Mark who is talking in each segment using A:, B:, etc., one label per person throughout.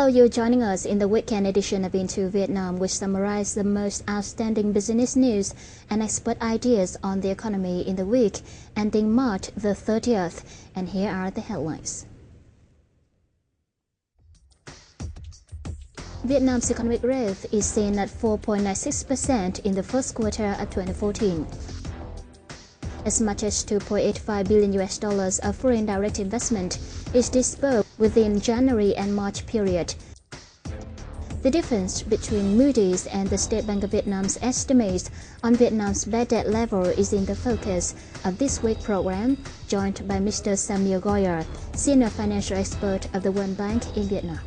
A: Hello, you're joining us in the weekend edition of Into Vietnam, which summarizes the most outstanding business news and expert ideas on the economy in the week ending March the 30th. And here are the headlines. Vietnam's economic growth is seen at 4.96% in the first quarter of 2014. As much as $2.85 billion of foreign direct investment is disbursed within January and March period. The difference between Moody's and the State Bank of Vietnam's estimates on Vietnam's bad debt level is in the focus of this week's program, joined by Mr. Samuel Goyer, senior financial expert of the World Bank in Vietnam.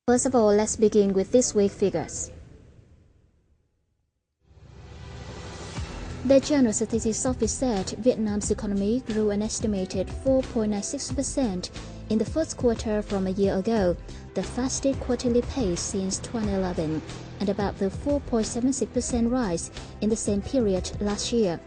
A: First of all, let's begin with this week's figures. The General Statistics Office said Vietnam's economy grew an estimated 4.96% in the first quarter from a year ago, the fastest quarterly pace since 2011, and about the 4.76% rise in the same period last year.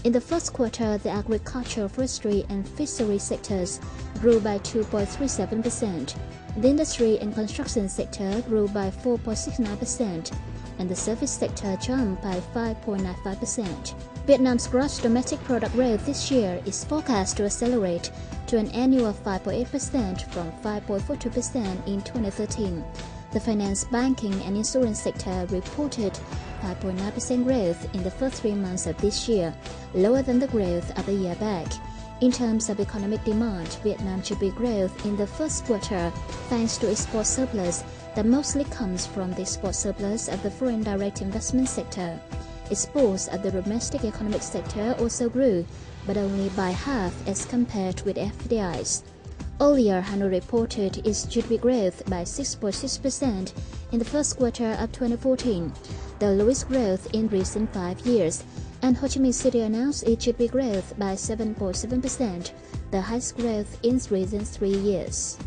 A: In the first quarter, the agriculture, forestry, and fishery sectors grew by 2.37%. The industry and construction sector grew by 4.69%, and the service sector jumped by 5.95%. Vietnam's gross domestic product growth this year is forecast to accelerate to an annual 5.8% from 5.42% in 2013. The finance, banking, and insurance sector reported 5.9% growth in the first 3 months of this year, lower than the growth of a year back. In terms of economic demand, Vietnam should be growth in the first quarter thanks to export surplus that mostly comes from the export surplus of the foreign direct investment sector. Exports of the domestic economic sector also grew, but only by half as compared with FDIs. Earlier, Hanoi reported its GDP growth by 6.6% in the first quarter of 2014, the lowest growth in recent 5 years, and Ho Chi Minh City announced its GDP growth by 7.7%, the highest growth in recent 3 years.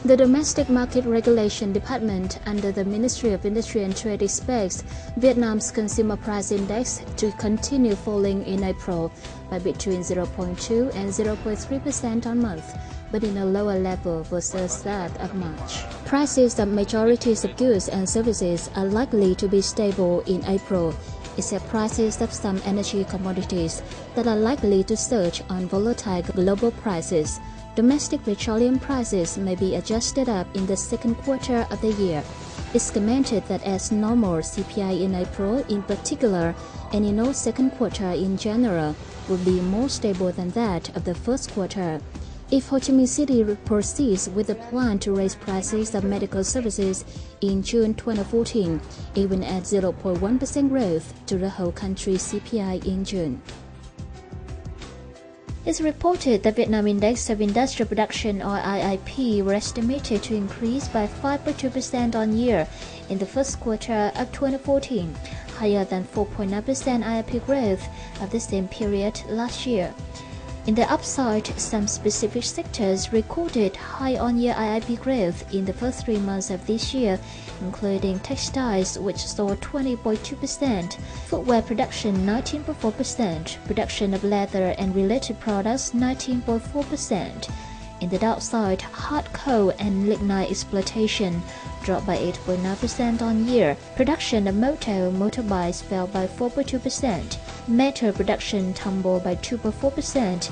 A: The Domestic Market Regulation Department under the Ministry of Industry and Trade expects Vietnam's Consumer Price Index to continue falling in April by between 0.2 and 0.3% on month, but in a lower level versus that of March. Prices of majorities of goods and services are likely to be stable in April, except prices of some energy commodities that are likely to surge on volatile global prices. Domestic petroleum prices may be adjusted up in the second quarter of the year. It's commented that as normal, CPI in April in particular and in all second quarter in general will be more stable than that of the first quarter. If Ho Chi Minh City proceeds with the plan to raise prices of medical services in June 2014, it will add 0.1% growth to the whole country's CPI in June. It's reported that Vietnam Index of Industrial Production or IIP were estimated to increase by 5.2% on year in the first quarter of 2014, higher than 4.9% IIP growth of the same period last year. In the upside, some specific sectors recorded high on-year IIP growth in the first 3 months of this year, including textiles, which saw 20.2%, footwear production 19.4%, production of leather and related products 19.4%. In the downside, hard coal and lignite exploitation dropped by 8.9% on year. Production of motorbikes fell by 4.2%. Metal production tumbled by 2.4%.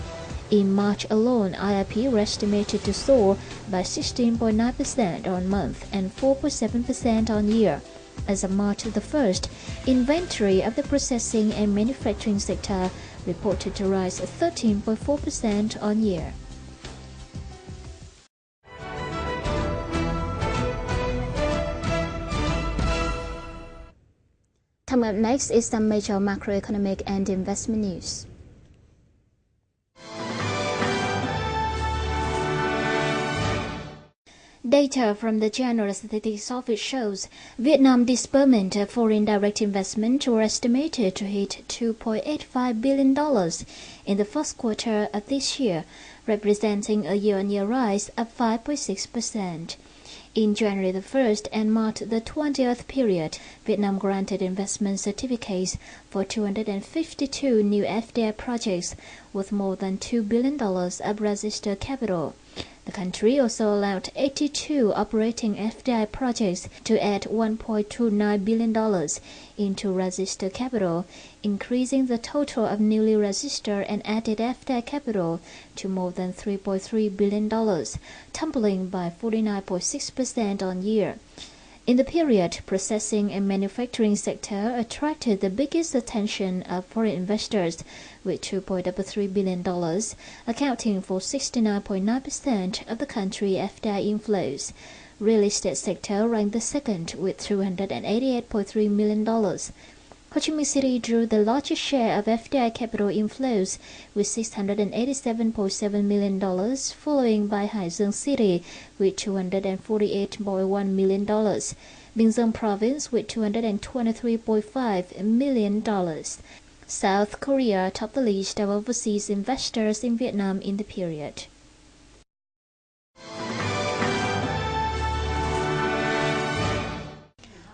A: In March alone, IIP were estimated to soar by 16.9% on month and 4.7% on year. As of March the 1st, inventory of the processing and manufacturing sector reported to rise 13.4% on year. Coming up next is some major macroeconomic and investment news. Data from the General Statistics Office shows Vietnam disbursement of foreign direct investment were estimated to hit $2.85 billion in the first quarter of this year, representing a year-on-year rise of 5.6%. In January the 1st and March the 20th period, Vietnam granted investment certificates for 252 new FDI projects with more than $2 billion of registered capital. The country also allowed 82 operating FDI projects to add $1.29 billion into registered capital, increasing the total of newly registered and added FDI capital to more than $3.3 billion, tumbling by 49.6% on year. In the period, processing and manufacturing sector attracted the biggest attention of foreign investors, with $2.3 billion, accounting for 69.9% of the country's FDI inflows. Real estate sector ranked the second with $288.3 million. Ho Chi Minh City drew the largest share of FDI capital inflows with $687.7 million, following by Hai Dương City with $248.1 million, Binh Duong Province with $223.5 million. South Korea topped the list of overseas investors in Vietnam in the period.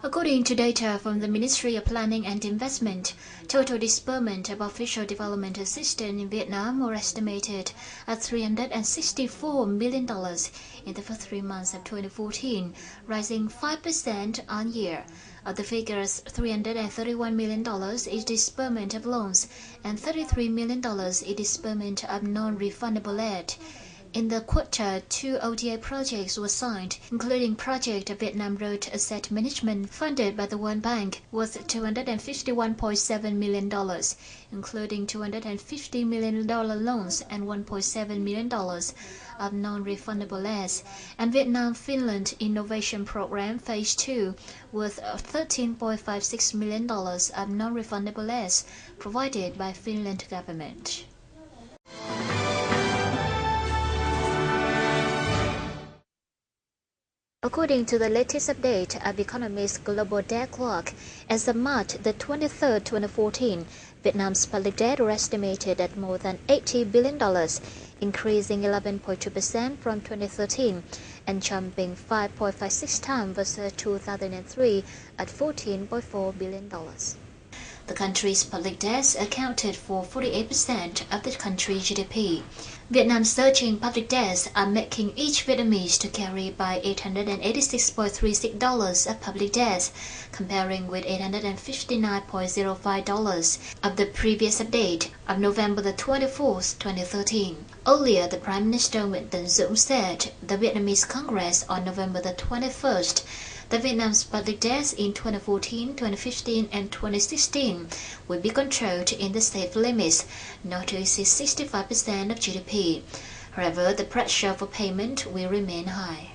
A: According to data from the Ministry of Planning and Investment, total disbursement of official development assistance in Vietnam were estimated at $364 million in the first 3 months of 2014, rising 5% on year. Of the figures, $331 million is disbursement of loans and $33 million is disbursement of non-refundable aid. In the quarter, 2 ODA projects were signed, including Project Vietnam Road Asset Management funded by the World Bank worth $251.7 million, including $250 million loans and $1.7 million of non-refundable aids, and Vietnam-Finland Innovation Program Phase 2 worth $13.56 million of non-refundable aids provided by Finland government. According to the latest update of Economist's Global Debt Clock, as of March the 23rd, 2014, Vietnam's public debt were estimated at more than $80 billion, increasing 11.2% from 2013 and jumping 5.56 times versus 2003 at $14.4 billion. The country's public debts accounted for 48% of the country's GDP. Vietnam's surging public debts are making each Vietnamese to carry by $886.36 of public debts, comparing with $859.05 of the previous update of November the 24th, 2013. Earlier, the Prime Minister Nguyễn Tấn Dũng said the Vietnamese Congress on November the 21st that Vietnam's public debts in 2014, 2015, and 2016 will be controlled in the safe limits, not to exceed 65% of GDP. However, the pressure for payment will remain high.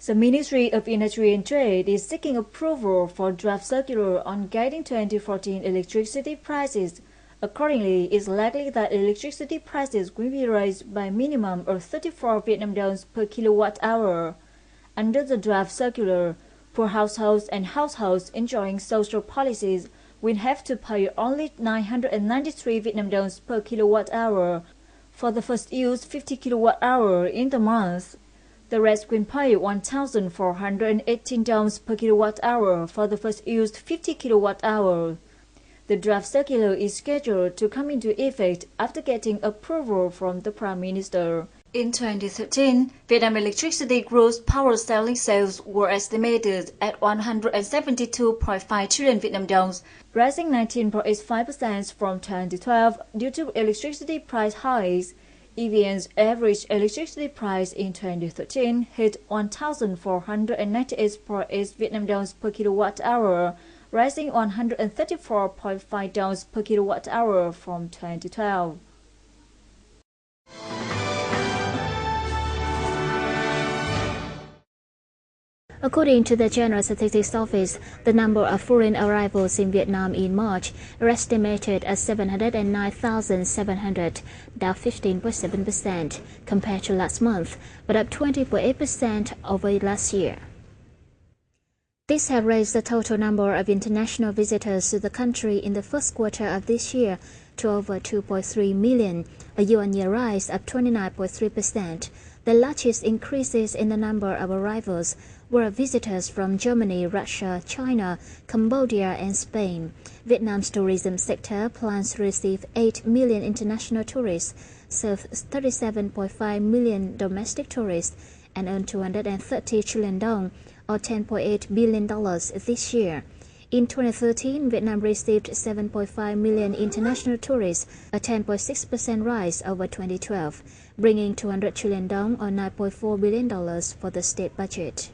B: The Ministry of Industry and Trade is seeking approval for draft circular on guiding 2014 electricity prices. Accordingly, it's likely that electricity prices will be raised by a minimum of 34 Vietnam đồng per kilowatt-hour. Under the draft circular, poor households and households enjoying social policies will have to pay only 993 Vietnam đồng per kilowatt-hour for the first used 50 kilowatt-hour in the month. The rest will pay 1,418 đồng per kilowatt-hour for the first used 50 kilowatt-hour. The draft circular is scheduled to come into effect after getting approval from the Prime Minister. In 2013, Vietnam electricity gross power selling sales were estimated at 172.5 trillion Vietnam đồng, rising 19.85% from 2012 due to electricity price hikes. EVN's average electricity price in 2013 hit 1,498.8 Vietnam đồng per kilowatt-hour, rising 134.5 đồng per kilowatt-hour from 2012.
A: According to the General Statistics Office, the number of foreign arrivals in Vietnam in March are estimated at 709,700, down 15.7% compared to last month, but up 20.8% over last year. This has raised the total number of international visitors to the country in the first quarter of this year to over 2.3 million, a year-on-year rise of 29.3%. The largest increases in the number of arrivals were visitors from Germany, Russia, China, Cambodia, and Spain. Vietnam's tourism sector plans to receive 8 million international tourists, serve 37.5 million domestic tourists, and earn 230 trillion dong, or $10.8 billion this year. In 2013, Vietnam received 7.5 million international tourists, a 10.6% rise over 2012, bringing 200 trillion dong, or $9.4 billion for the state budget.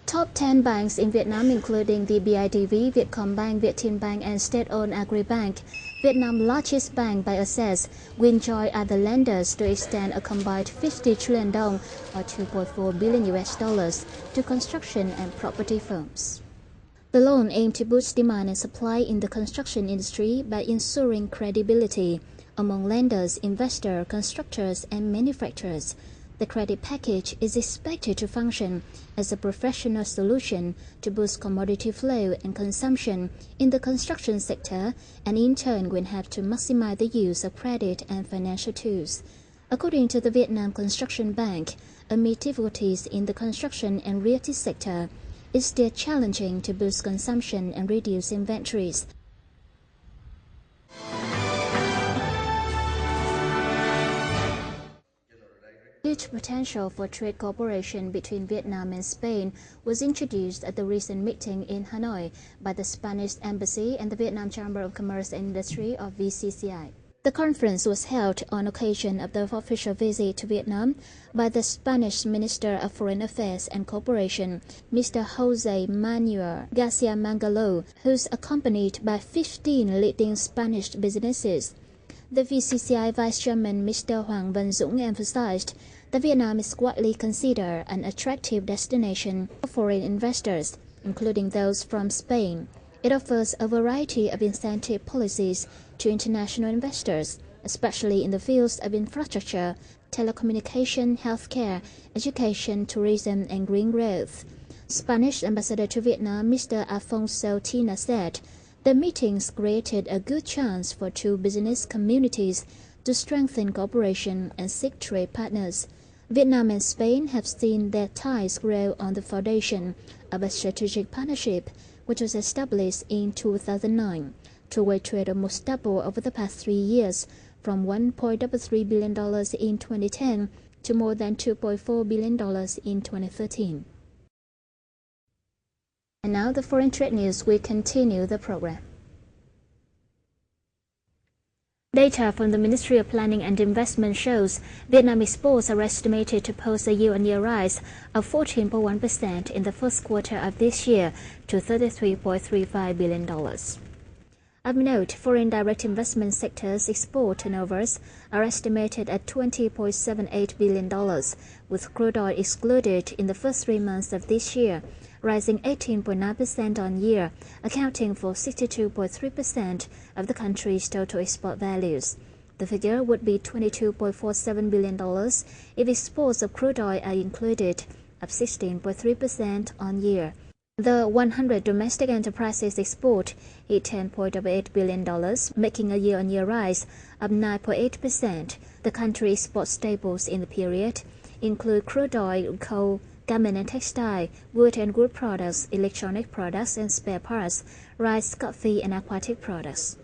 A: Top 10 banks in Vietnam, including the VITV, Vietcombank, Vietinbank, and state-owned Agribank, Vietnam's largest bank by assets, will enjoy other lenders to extend a combined 50 trillion dong, or $2.4 billion to construction and property firms. The loan aimed to boost demand and supply in the construction industry by ensuring credibility among lenders, investors, constructors, and manufacturers. The credit package is expected to function as a professional solution to boost commodity flow and consumption in the construction sector, and in turn will have to maximize the use of credit and financial tools. According to the Vietnam Construction Bank, amid difficulties in the construction and realty sector, it's still challenging to boost consumption and reduce inventories. Huge potential for trade cooperation between Vietnam and Spain was introduced at the recent meeting in Hanoi by the Spanish Embassy and the Vietnam Chamber of Commerce and Industry, or VCCI. The conference was held on occasion of the official visit to Vietnam by the Spanish Minister of Foreign Affairs and Cooperation, Mr. Jose Manuel Garcia Mangalo, who's accompanied by 15 leading Spanish businesses. The VCCI Vice Chairman Mr. Hoàng Văn Dũng emphasized that Vietnam is widely considered an attractive destination for foreign investors, including those from Spain. It offers a variety of incentive policies to international investors, especially in the fields of infrastructure, telecommunication, healthcare, education, tourism, and green growth. Spanish Ambassador to Vietnam, Mr. Afonso Tina, said, "The meetings created a good chance for two business communities to strengthen cooperation and seek trade partners. Vietnam and Spain have seen their ties grow on the foundation of a strategic partnership which was established in 2009. Two-way trade almost doubled over the past 3 years, from $1.33 billion in 2010 to more than $2.4 billion in 2013. And now the foreign trade news will continue the program. Data from the Ministry of Planning and Investment shows Vietnam exports are estimated to post a year-on-year rise of 14.1% in the first quarter of this year to $33.35 billion. Of note, foreign direct investment sector's export turnovers are estimated at $20.78 billion, with crude oil excluded in the first 3 months of this year, rising 18.9% on year, accounting for 62.3% of the country's total export values. The figure would be $22.47 billion if exports of crude oil are included, up 16.3% on year. The 100 domestic enterprises export hit $10.8 billion, making a year-on-year rise of 9.8%. The country export staples in the period include crude oil, coal, garment and textile, wood and wood products, electronic products and spare parts, rice, coffee and aquatic products.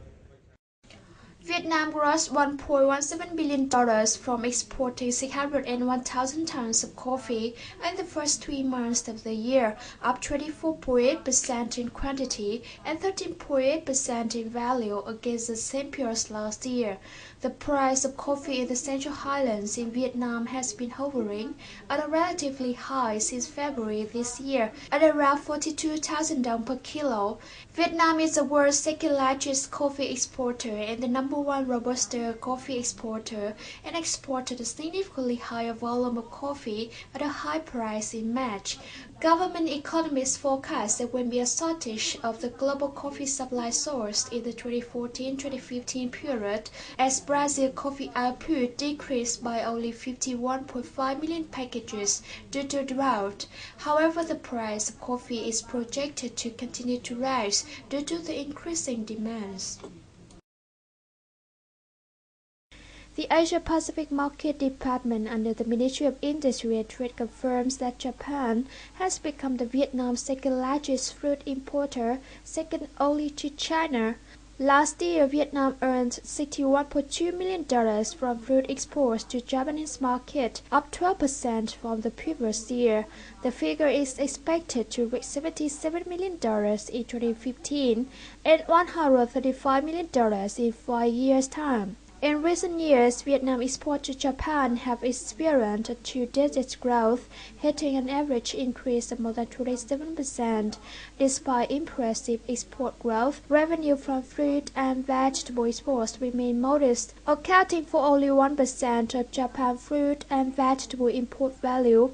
C: Vietnam grossed $1.17 billion from exporting 601,000 tons of coffee in the first 3 months of the year, up 24.8% in quantity and 13.8% in value against the same period last year. The price of coffee in the Central Highlands in Vietnam has been hovering at a relatively high since February this year, at around 42,000 dong per kilo. Vietnam is the world's second largest coffee exporter and the number one Robusta coffee exporter, and exported a significantly higher volume of coffee at a high price in March. Government economists forecast there will be a shortage of the global coffee supply sourced in the 2014-2015 period as Brazil coffee output decreased by only 51.5 million packages due to drought. However, the price of coffee is projected to continue to rise due to the increasing demands. The Asia-Pacific Market Department under the Ministry of Industry and Trade confirms that Japan has become the Vietnam's second-largest fruit importer, second only to China. Last year, Vietnam earned $61.2 million from fruit exports to Japanese market, up 12% from the previous year. The figure is expected to reach $77 million in 2015 and $135 million in 5 years' time. In recent years, Vietnam exports to Japan have experienced a two-digit growth, hitting an average increase of more than 27%. Despite impressive export growth, revenue from fruit and vegetable exports remain modest, accounting for only 1% of Japan's fruit and vegetable import value.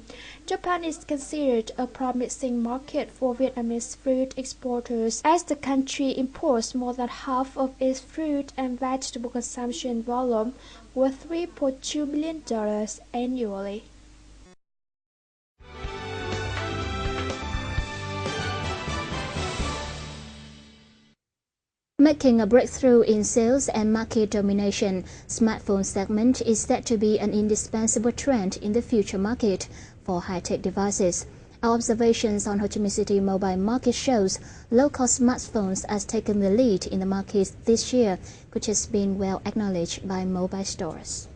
C: Japan is considered a promising market for Vietnamese fruit exporters, as the country imports more than half of its fruit and vegetable consumption volume, worth $3.2 million annually.
A: Making a breakthrough in sales and market domination, smartphone segment is said to be an indispensable trend in the future market for high-tech devices. Our observations on Ho Chi Minh City mobile market shows low-cost smartphones has taken the lead in the market this year, which has been well acknowledged by mobile stores.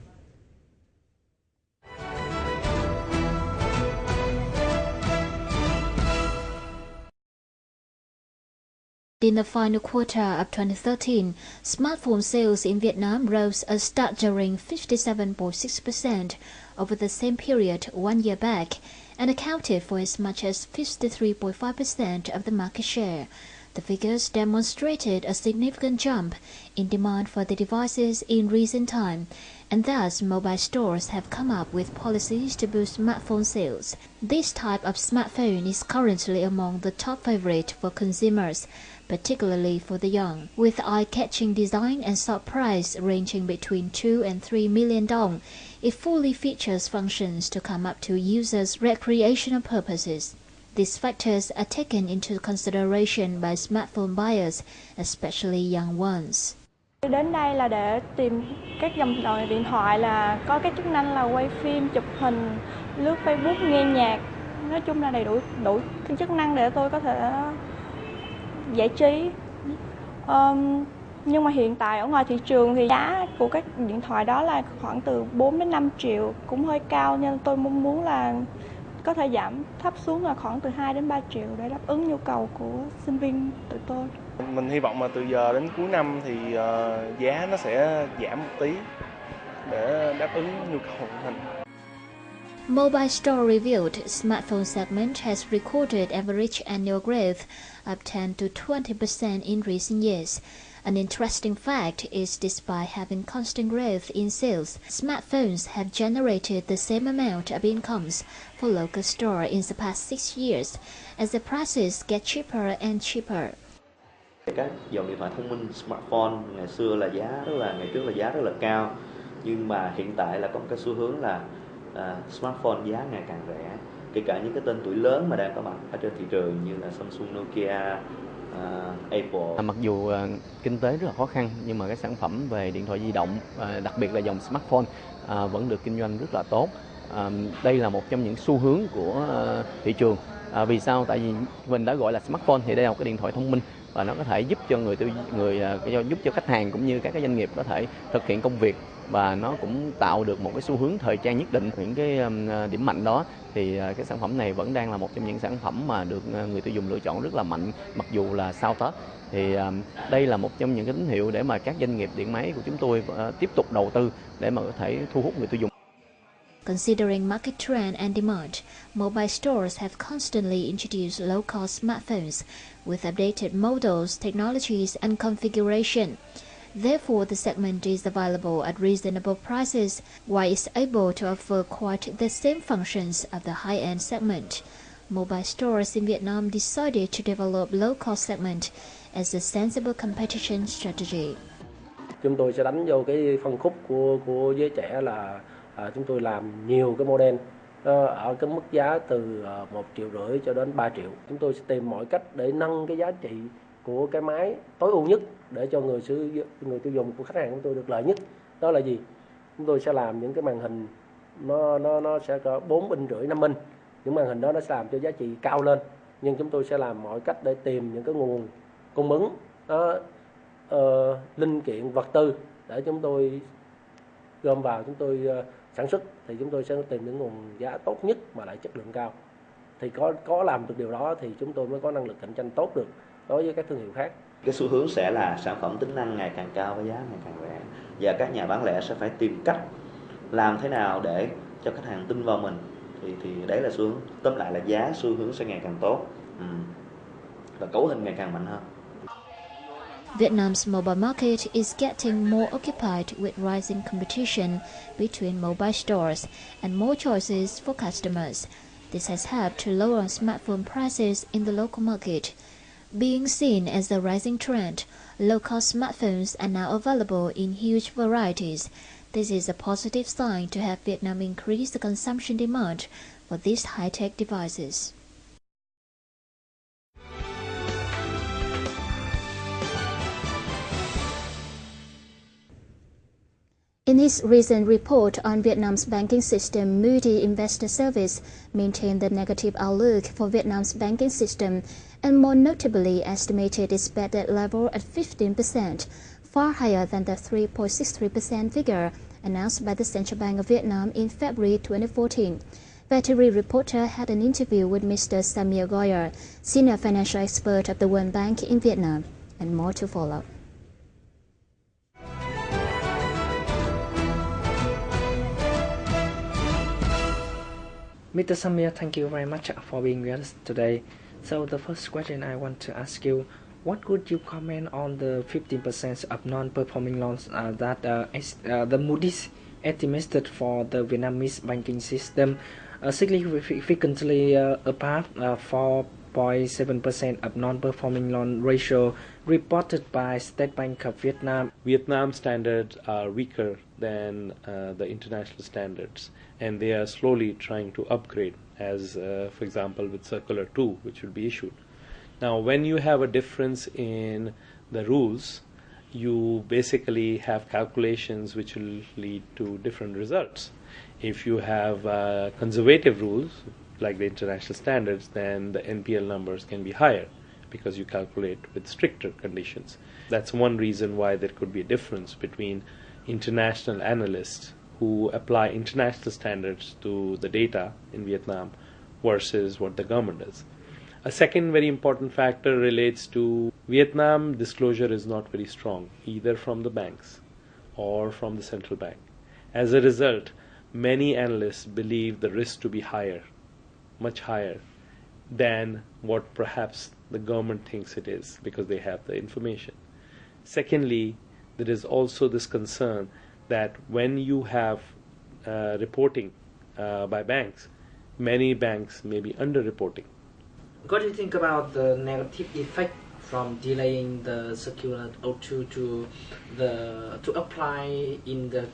A: In the final quarter of 2013, smartphone sales in Vietnam rose a staggering 57.6% over the same period 1 year back and accounted for as much as 53.5% of the market share. The figures demonstrated a significant jump in demand for the devices in recent time, and thus mobile stores have come up with policies to boost smartphone sales. This type of smartphone is currently among the top favorite for consumers, particularly for the young, with eye-catching design and soft price ranging between 2 and 3 million dong. It fully features functions to come up to users' recreational purposes. These factors are taken into consideration by smartphone buyers, especially young ones.
D: Đến đây là để tìm các dòng điện thoại là có cái chức năng là quay phim, chụp hình, lướt Facebook, nghe nhạc. Nói chung là đầy đủ cái chức năng để tôi có thể giải trí. Nhưng mà hiện tại ở ngoài thị trường thì giá của các điện thoại đó là khoảng từ 4 đến 5 triệu, cũng hơi cao, nên tôi mong muốn là có thể giảm thấp xuống là khoảng từ 2 đến 3 triệu để đáp ứng nhu cầu của sinh viên tụi tôi.
E: Mình hy vọng mà từ giờ đến cuối năm thì giá nó sẽ giảm một tí để đáp ứng nhu cầu của mình.
A: Mobile Store revealed smartphone segment has recorded average annual growth of 10 to 20% in recent years. An interesting fact is despite having constant growth in sales, smartphones have generated the same amount of incomes for local store in the past 6 years, as the prices get cheaper and cheaper.
F: Các dòng điện thoại thông minh smartphone ngày xưa là ngày trước là giá rất là cao, nhưng mà hiện tại là có một cái xu hướng là smartphone giá ngày càng rẻ, kể cả những cái tên tuổi lớn mà đang có mặt ở trên thị trường như là Samsung, Nokia, Apple.
G: Mặc dù kinh tế rất là khó khăn, nhưng mà cái sản phẩm về điện thoại di động, đặc biệt là dòng smartphone vẫn được kinh doanh rất là tốt. Đây là một trong những xu hướng của thị trường. Vì sao? Tại vì mình đã gọi là smartphone thì đây là một cái điện thoại thông minh và nó có thể giúp cho giúp cho khách hàng cũng như các cái doanh nghiệp có thể thực hiện công việc, và nó cũng tạo được một cái xu hướng thời trang nhất định. Những cái điểm mạnh đó thì cái sản phẩm này vẫn đang là một trong những sản phẩm mà được người tiêu dùng lựa chọn rất là mạnh, mặc dù là sau Tết. Thì đây là một trong những cái tín hiệu để mà các doanh nghiệp điện máy của chúng tôi tiếp tục đầu tư để mà có thể thu hút người tiêu dùng.
A: Considering market trend and demand, mobile stores have constantly introduced low-cost smartphones with updated models, technologies, and configuration. Therefore, the segment is available at reasonable prices, while it's able to offer quite the same functions of the high-end segment. Mobile stores in Vietnam decided to develop low-cost segment as a sensible competition strategy.
H: Chúng tôi sẽ đánh vô cái phân khúc của giới trẻ là chúng tôi làm nhiều cái model ở cái mức giá từ 1,5 triệu cho đến 3 triệu. Chúng tôi sẽ tìm mọi cách để nâng cái giá trị của cái máy tối ưu nhất để cho người tiêu dùng của khách hàng của tôi được lợi nhất. Đó là gì? Chúng tôi sẽ làm những cái màn hình nó sẽ có 4,5 inch 5 inch. Những màn hình đó nó sẽ làm cho giá trị cao lên, nhưng chúng tôi sẽ làm mọi cách để tìm những cái nguồn cung ứng linh kiện vật tư để chúng tôi gom vào, chúng tôi sản xuất, thì chúng tôi sẽ tìm những nguồn giá tốt nhất mà lại chất lượng cao. Thì có làm được điều đó thì chúng tôi mới có năng lực cạnh tranh tốt được đối với các thương hiệu khác.
F: Cái xu hướng sẽ là sản phẩm tính năng ngày càng cao với giá ngày càng rẻ, và các nhà bán lẻ sẽ phải tìm cách làm thế nào để cho khách hàng tin vào mình. Thì đấy là xu hướng. Tóm lại là giá xu hướng sẽ ngày càng tốt và cấu hình ngày càng mạnh hơn.
A: Vietnam's mobile market is getting more occupied with rising competition between mobile stores and more choices for customers. This has helped to lower smartphone prices in the local market. Being seen as a rising trend, low-cost smartphones are now available in huge varieties. This is a positive sign to have Vietnam increase the consumption demand for these high-tech devices. In its recent report on Vietnam's banking system, Moody Investor Service maintained the negative outlook for Vietnam's banking system and more notably estimated its bad debt level at 15%, far higher than the 3.63% figure announced by the Central Bank of Vietnam in February 2014. VITV reporter had an interview with Mr. Samir Goyer, senior financial expert of the World Bank in Vietnam, and more to follow.
I: Mr. Samir, thank you very much for being with us today. So the first question I want to ask you, what would you comment on the 15% of non-performing loans that the Moody's estimated for the Vietnamese banking system, significantly above 4.7% of non-performing loan ratio reported by State Bank of Vietnam?
J: Vietnam standards are weaker than the international standards, and they are slowly trying to upgrade, as for example with Circular 2, which will be issued. Now, when you have a difference in the rules, you basically have calculations which will lead to different results. If you have conservative rules, like the international standards, then the NPL numbers can be higher because you calculate with stricter conditions. That's one reason why there could be a difference between international analysts who apply international standards to the data in Vietnam versus what the government does. A second very important factor relates to Vietnam disclosure is not very strong, either from the banks or from the central bank. As a result, many analysts believe the risk to be higher, much higher than what perhaps the government thinks it is, because they have the information. Secondly, there is also this concern that when you have reporting by banks, many banks may be under-reporting.
I: What do you think about the negative effect from delaying the Circular 02 to apply in the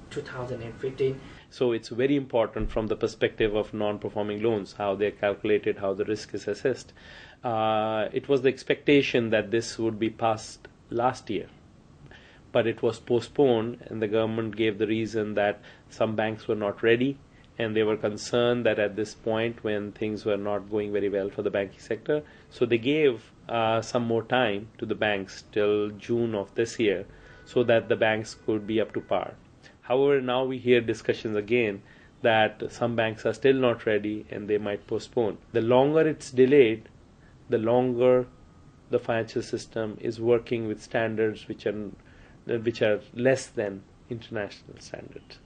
I: 2015?
J: So it's very important from the perspective of non-performing loans, how they're calculated, how the risk is assessed. It was the expectation that this would be passed last year, but it was postponed, and the government gave the reason that some banks were not ready, and they were concerned that at this point when things were not going very well for the banking sector, so they gave some more time to the banks till June of this year so that the banks could be up to par. However, now we hear discussions again that some banks are still not ready and they might postpone. The longer it's delayed, the longer the financial system is working with standards which are less than international standards.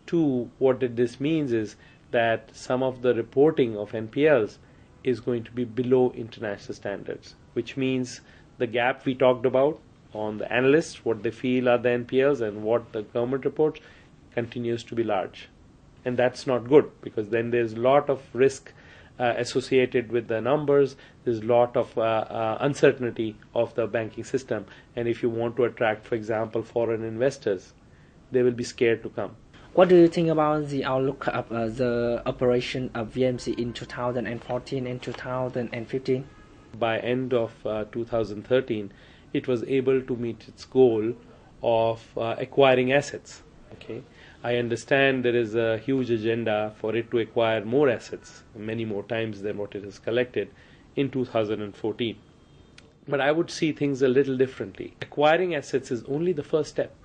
J: Two, what this means is that some of the reporting of NPLs is going to be below international standards, which means the gap we talked about on the analysts, what they feel are the NPLs and what the government reports, continues to be large. And that's not good, because then there's a lot of risk associated with the numbers. There's a lot of uncertainty of the banking system, and if you want to attract, for example, foreign investors, they will be scared to come.
I: What do you think about the outlook of the operation of VMC in 2014 and 2015?
J: By end of 2013, it was able to meet its goal of acquiring assets. Okay, I understand there is a huge agenda for it to acquire more assets, many more times than what it has collected in 2014. But I would see things a little differently. Acquiring assets is only the first step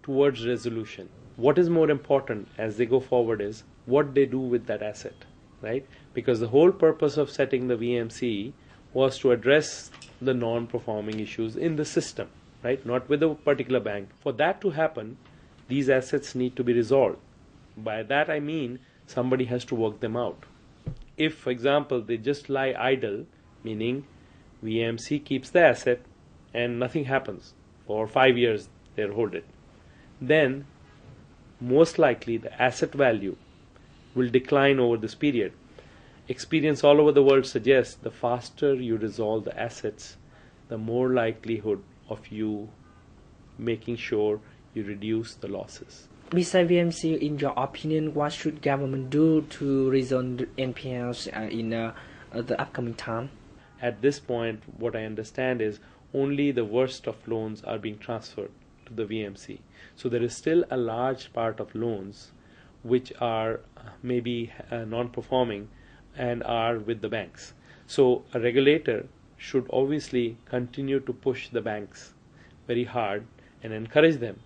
J: towards resolution. What is more important as they go forward is what they do with that asset, right? Because the whole purpose of setting the VMC was to address the non-performing issues in the system, right? Not with a particular bank. For that to happen, these assets need to be resolved. By that I mean somebody has to work them out. If, for example, they just lie idle, meaning VMC keeps the asset and nothing happens for 5 years, they'll hold it, then most likely the asset value will decline over this period. Experience all over the world suggests the faster you resolve the assets, the more likelihood of you making sure you reduce the losses.
I: Besides VMC, in your opinion, what should government do to resolve the NPLs in the upcoming time?
J: At this point, what I understand is only the worst of loans are being transferred to the VMC. So there is still a large part of loans which are maybe non-performing and are with the banks. So a regulator should obviously continue to push the banks very hard and encourage them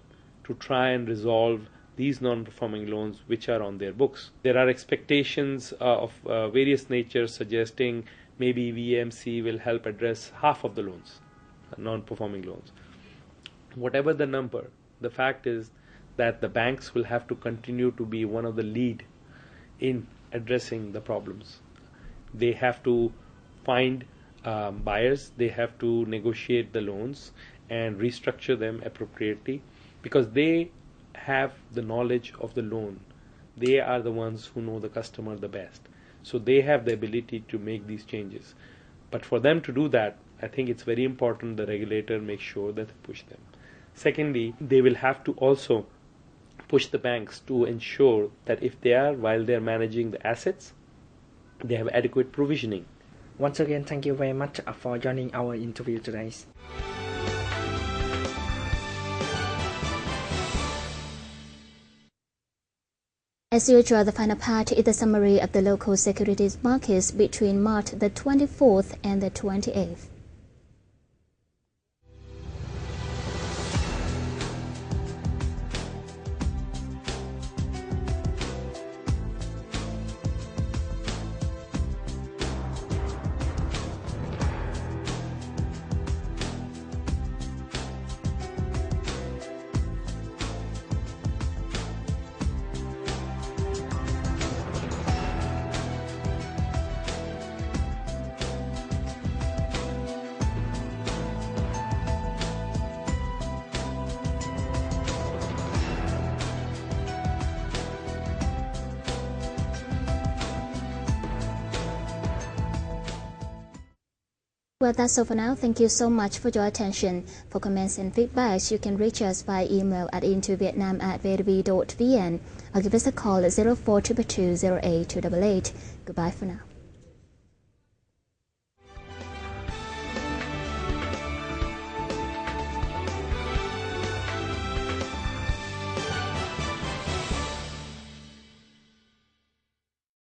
J: to try and resolve these non-performing loans which are on their books. There are expectations of various natures suggesting maybe VMC will help address half of the loans, non-performing loans. Whatever the number, the fact is that the banks will have to continue to be one of the lead in addressing the problems. They have to find buyers, they have to negotiate the loans and restructure them appropriately, because they have the knowledge of the loan. They are the ones who know the customer the best. So they have the ability to make these changes. But for them to do that, I think it's very important the regulator makes sure that they push them. Secondly, they will have to also push the banks to ensure that if they are, while they are managing the assets, they have adequate provisioning.
I: Once again, thank you very much for joining our interview today.
A: As usual, the final part is the summary of the local securities markets between March the 24th and the 28th. Well, that's all for now. Thank you so much for your attention. For comments and feedbacks, you can reach us by email at intovietnam@vitv.vn or give us a call at 0422208288. Goodbye for now.